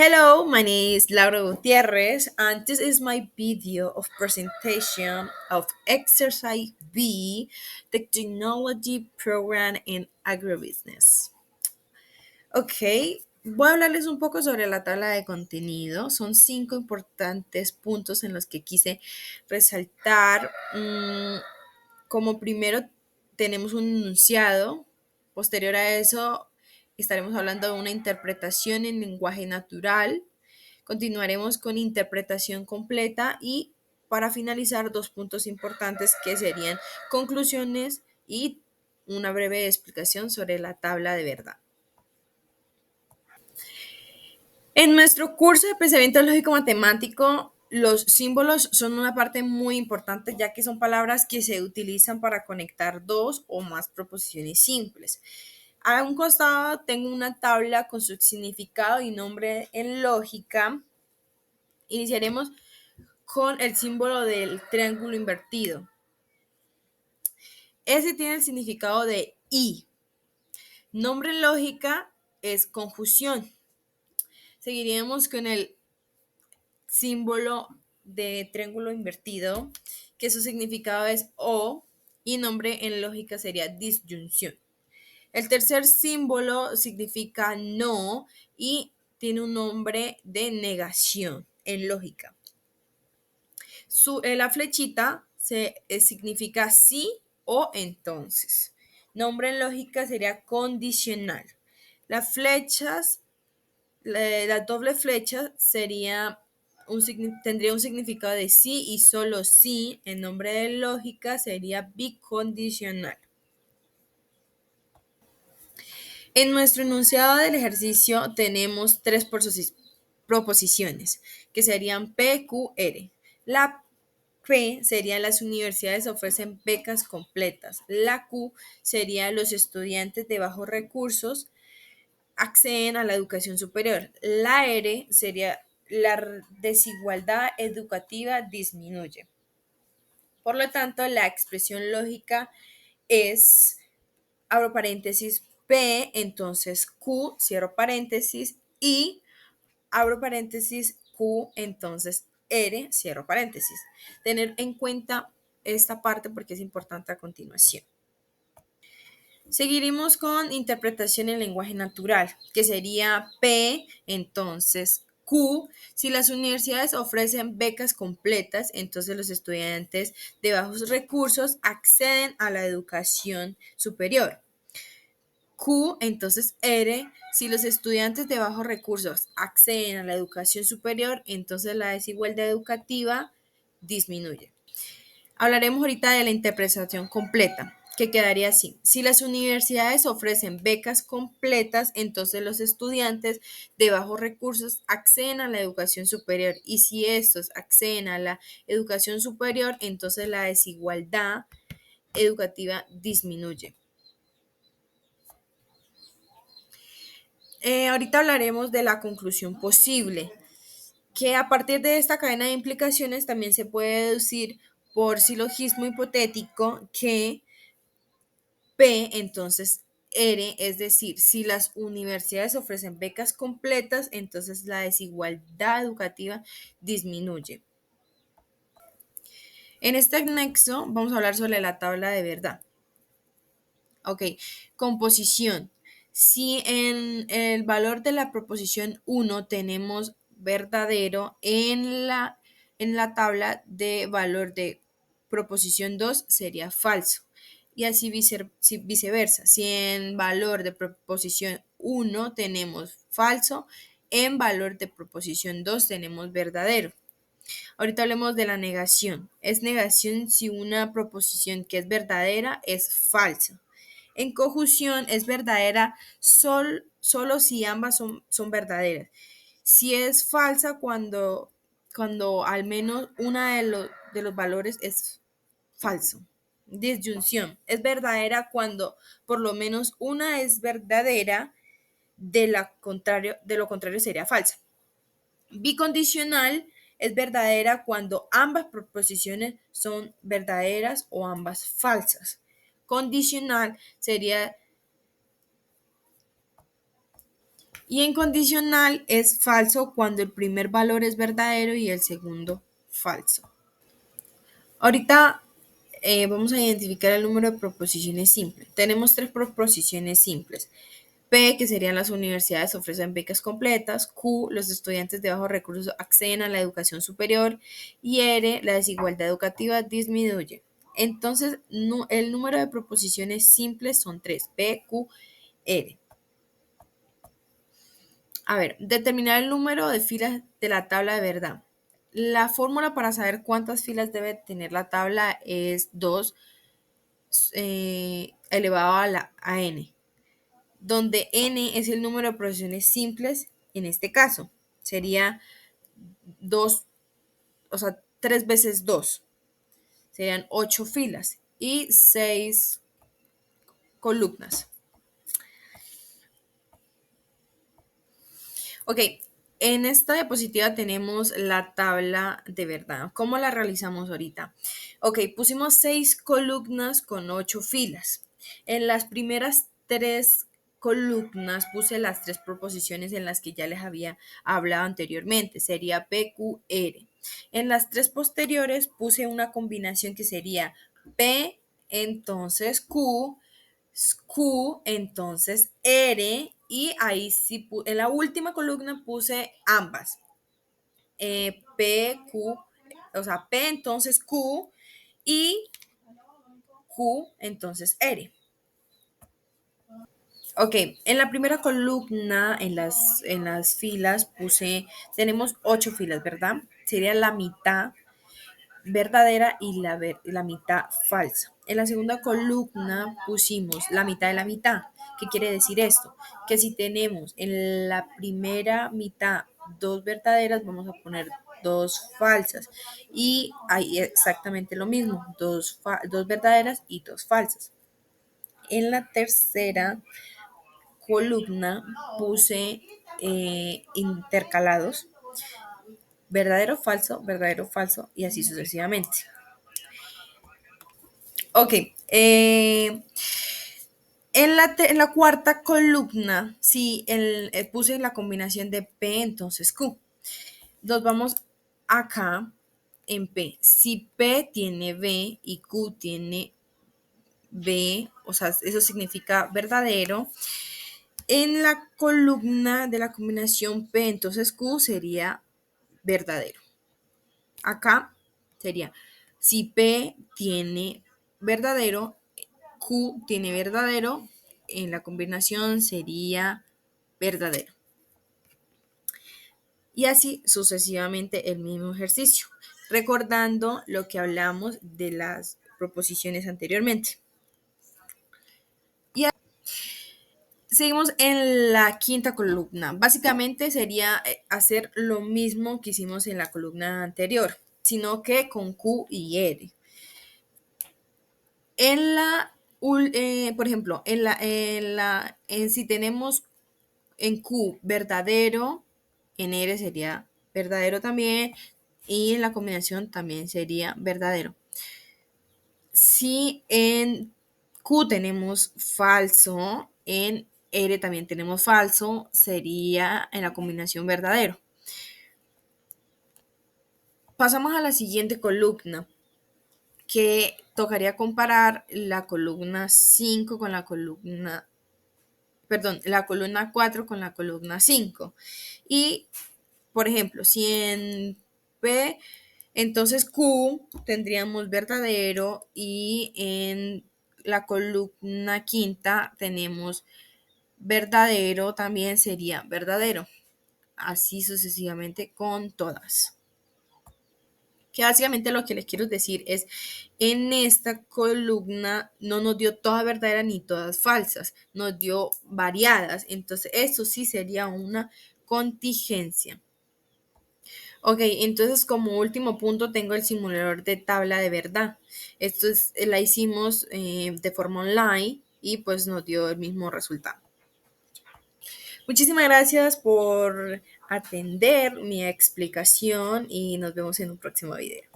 Hello, my name is Laura Gutierrez, and this is my video of presentation of Exercise B, the Technology Program in Agribusiness. Ok, voy a hablarles un poco sobre la tabla de contenido. Son 5 importantes puntos en los que quise resaltar. Como primero tenemos un enunciado, posterior a eso estaremos hablando de una interpretación en lenguaje natural, continuaremos con interpretación completa y para finalizar 2 puntos importantes que serían conclusiones y una breve explicación sobre la tabla de verdad. En nuestro curso de pensamiento lógico matemático, los símbolos son una parte muy importante ya que son palabras que se utilizan para conectar dos o más proposiciones simples. A un costado tengo una tabla con su significado y nombre en lógica. Iniciaremos con el símbolo del triángulo invertido. Ese tiene el significado de y. Nombre en lógica es conjunción. Seguiríamos con el símbolo de triángulo invertido, que su significado es o, y nombre en lógica sería disyunción. El tercer símbolo significa no y tiene un nombre de negación en lógica. La flechita significa sí o entonces. Nombre en lógica sería condicional. Las flechas, la doble flecha tendría un significado de sí y solo sí. En nombre de lógica sería bicondicional. En nuestro enunciado del ejercicio tenemos 3 proposiciones que serían P, Q, R. La P sería las universidades ofrecen becas completas. La Q sería los estudiantes de bajos recursos acceden a la educación superior. La R sería la desigualdad educativa disminuye. Por lo tanto, la expresión lógica es, abro paréntesis, P, entonces Q, cierro paréntesis, y abro paréntesis, Q, entonces R, cierro paréntesis. Tener en cuenta esta parte porque es importante a continuación. Seguiremos con interpretación en lenguaje natural, que sería P, entonces Q. Si las universidades ofrecen becas completas, entonces los estudiantes de bajos recursos acceden a la educación superior. Q, entonces R. Si los estudiantes de bajos recursos acceden a la educación superior, entonces la desigualdad educativa disminuye. Hablaremos ahorita de la interpretación completa, que quedaría así. Si las universidades ofrecen becas completas, entonces los estudiantes de bajos recursos acceden a la educación superior. Y si estos acceden a la educación superior, entonces la desigualdad educativa disminuye. Ahorita hablaremos de la conclusión posible, que a partir de esta cadena de implicaciones también se puede deducir por silogismo hipotético que P, entonces R, es decir, si las universidades ofrecen becas completas, entonces la desigualdad educativa disminuye. En este anexo vamos a hablar sobre la tabla de verdad. Ok, composición. Si en el valor de la proposición 1 tenemos verdadero, en la tabla de valor de proposición 2 sería falso. Y así viceversa. Si en valor de proposición 1 tenemos falso, en valor de proposición 2 tenemos verdadero. Ahorita hablemos de la negación. Es negación si una proposición que es verdadera es falsa. En conjunción es verdadera solo si ambas son verdaderas. Si es falsa cuando al menos una de los valores es falso. Disyunción es verdadera cuando por lo menos una es verdadera, de lo contrario sería falsa. Bicondicional es verdadera cuando ambas proposiciones son verdaderas o ambas falsas. Condicional sería Y en condicional es falso cuando el primer valor es verdadero y el segundo falso. Ahorita vamos a identificar el número de proposiciones simples. Tenemos 3 proposiciones simples. P, que serían las universidades ofrecen becas completas. Q, los estudiantes de bajos recursos acceden a la educación superior. Y R, la desigualdad educativa disminuye. Entonces, el número de proposiciones simples son 3, P, Q, R. A ver, determinar el número de filas de la tabla de verdad. La fórmula para saber cuántas filas debe tener la tabla es 2 elevado a n, donde n es el número de proposiciones simples en este caso. Sería 2, o sea, 3 veces 2. Serían 8 filas y 6 columnas. Ok, en esta diapositiva tenemos la tabla de verdad. ¿Cómo la realizamos ahorita? Ok, pusimos 6 columnas con 8 filas. En las primeras 3 columnas puse las 3 proposiciones en las que ya les había hablado anteriormente. Sería P, Q, R. En las 3 posteriores puse una combinación que sería P, entonces Q, entonces R, y ahí sí, en la última columna puse ambas. P, Q, o sea, P, entonces Q, y Q, entonces R. Ok, en la primera columna, en las filas, tenemos 8 filas, ¿verdad? Sería la mitad verdadera y la mitad falsa. En la segunda columna pusimos la mitad de la mitad. ¿Qué quiere decir esto? Que si tenemos en la primera mitad 2 verdaderas, vamos a poner 2 falsas. Y hay exactamente lo mismo, 2 verdaderas y 2 falsas. En la tercera columna puse intercalados, verdadero, falso y así sucesivamente. Ok, en la cuarta columna, sí, puse la combinación de P, entonces Q. Nos vamos acá en P. Si P tiene B y Q tiene B, o sea, eso significa verdadero. En la columna de la combinación P, entonces Q sería verdadero. Acá sería, si P tiene verdadero, Q tiene verdadero, en la combinación sería verdadero. Y así sucesivamente el mismo ejercicio, recordando lo que hablamos de las proposiciones anteriormente. Y seguimos en la quinta columna. Básicamente sería hacer lo mismo que hicimos en la columna anterior, sino que con Q y R. Por ejemplo, si tenemos en Q verdadero, en R sería verdadero también, y en la combinación también sería verdadero. Si en Q tenemos falso, en R también tenemos falso, sería en la combinación verdadero. Pasamos a la siguiente columna, que tocaría comparar la columna 5 con la columna la columna 4 con la columna 5. Y, por ejemplo, si en P, entonces Q tendríamos verdadero y en la columna quinta tenemos verdadero, también sería verdadero. Así sucesivamente con todas. Que básicamente lo que les quiero decir es, en esta columna no nos dio todas verdaderas ni todas falsas, nos dio variadas, entonces eso sí sería una contingencia. Ok, entonces como último punto tengo el simulador de tabla de verdad. Esto la hicimos de forma online y pues nos dio el mismo resultado. Muchísimas gracias por atender mi explicación y nos vemos en un próximo video.